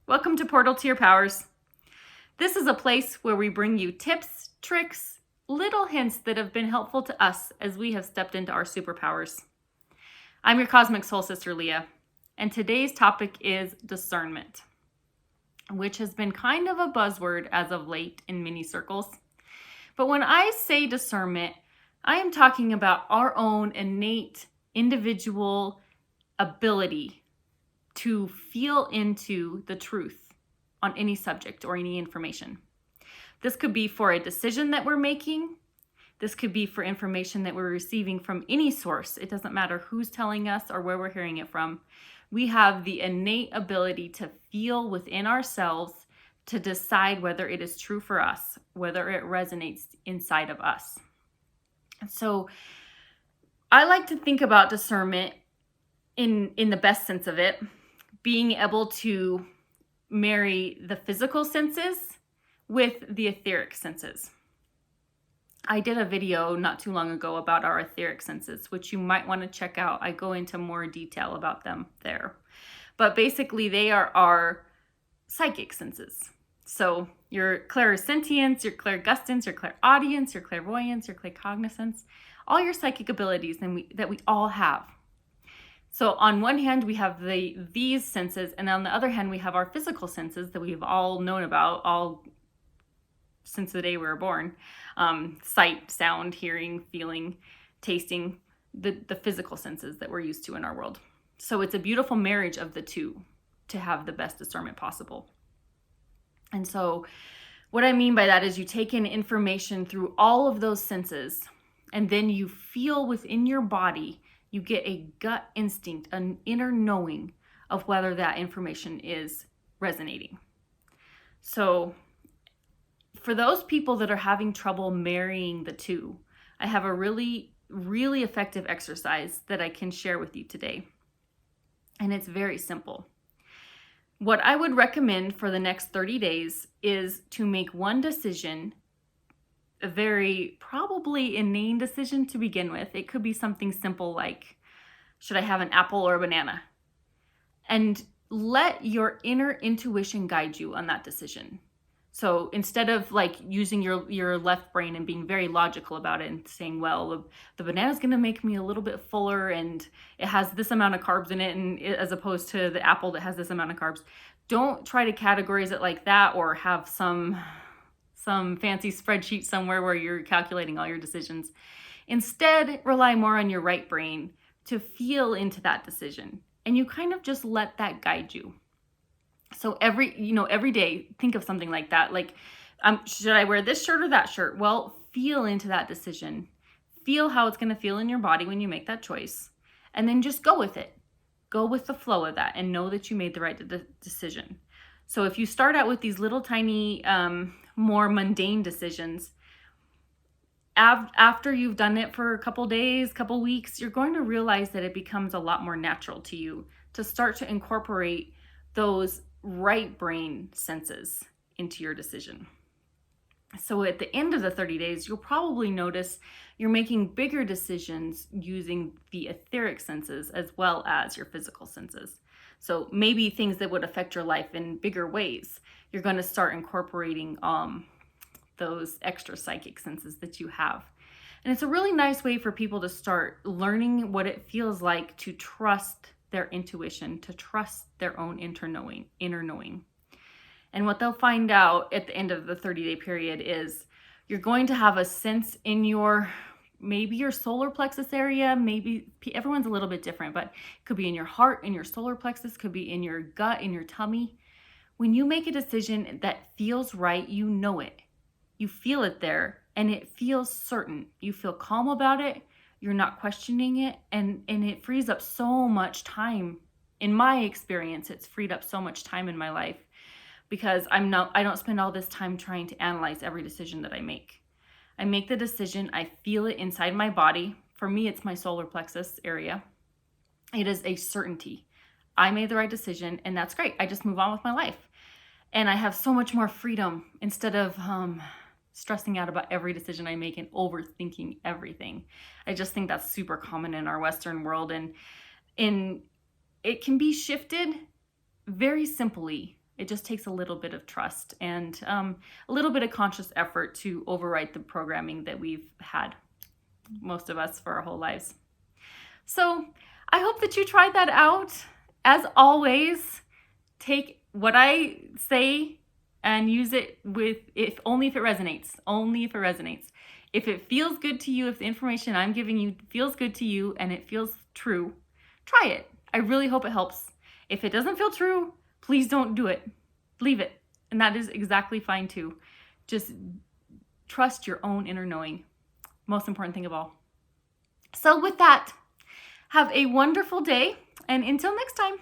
Welcome to Portal to Your Powers. This is a place where we bring you tips, tricks, little hints that have been helpful to us as we have stepped into our superpowers. I'm your cosmic soul sister, Leah, and today's topic is discernment, which has been kind of a buzzword as of late in many circles. But when I say discernment, I am talking about our own innate individual ability to feel into the truth on any subject or any information. This could be for a decision that we're making. This could be for information that we're receiving from any source. It doesn't matter who's telling us or where we're hearing it from. We have the innate ability to feel within ourselves to decide whether it is true for us, whether it resonates inside of us. So I like to think about discernment in the best sense of it, being able to marry the physical senses with the etheric senses. I did a video not too long ago about our etheric senses, which you might want to check out. I go into more detail about them there. But basically, they are our psychic senses. So your clairsentience, your clairgustance, your clairaudience, your clairvoyance, your claircognizance, all your psychic abilities that we all have. So on one hand, we have these senses, and on the other hand, we have our physical senses that we've all known about all since the day we were born. Sight, sound, hearing, feeling, tasting, the physical senses that we're used to in our world. So it's a beautiful marriage of the two to have the best discernment possible. And so what I mean by that is you take in information through all of those senses, and then you feel within your body. You get a gut instinct, an inner knowing of whether that information is resonating. So for those people that are having trouble marrying the two, I have a really, really effective exercise that I can share with you today. And it's very simple. What I would recommend for the next 30 days is to make one decision, a very probably inane decision to begin with. It could be something simple like, should I have an apple or a banana? And let your inner intuition guide you on that decision. So instead of like using your left brain and being very logical about it and saying, well, the banana is going to make me a little bit fuller and it has this amount of carbs in it, and as opposed to the apple that has this amount of carbs. Don't try to categorize it like that or have some fancy spreadsheet somewhere where you're calculating all your decisions. Instead, rely more on your right brain to feel into that decision. And you kind of just let that guide you. So every day, think of something like that. Like, should I wear this shirt or that shirt? Well, feel into that decision. Feel how it's going to feel in your body when you make that choice. And then just go with it. Go with the flow of that and know that you made the right decision. So if you start out with these little tiny, more mundane decisions, after you've done it for a couple days, couple weeks, you're going to realize that it becomes a lot more natural to you to start to incorporate those right brain senses into your decision. So at the end of the 30 days, you'll probably notice you're making bigger decisions using the etheric senses as well as your physical senses. So maybe things that would affect your life in bigger ways, you're going to start incorporating those extra psychic senses that you have. And it's a really nice way for people to start learning what it feels like to trust their intuition, to trust their own inner knowing. And what they'll find out at the end of the 30-day period is you're going to have a sense in maybe your solar plexus area. Maybe everyone's a little bit different, but it could be in your heart, in your solar plexus, could be in your gut, in your tummy. When you make a decision that feels right, you know it. You feel it there and it feels certain. You feel calm about it. You're not questioning it. And it frees up so much time. In my experience, it's freed up so much time in my life because I don't spend all this time trying to analyze every decision that I make. I make the decision. I feel it inside my body. For me, it's my solar plexus area. It is a certainty. I made the right decision and that's great. I just move on with my life. And I have so much more freedom instead of stressing out about every decision I make and overthinking everything. I just think that's super common in our Western world, and it can be shifted very simply It just takes a little bit of trust and a little bit of conscious effort to overwrite the programming that we've had, most of us, for our whole lives. So I hope that you tried that out. As always, take what I say and use it only if it resonates. Only if it resonates. If it feels good to you, if the information I'm giving you feels good to you and it feels true, try it. I really hope it helps. If it doesn't feel true, please don't do it. Leave it. And that is exactly fine too. Just trust your own inner knowing. Most important thing of all. So with that, have a wonderful day, and until next time.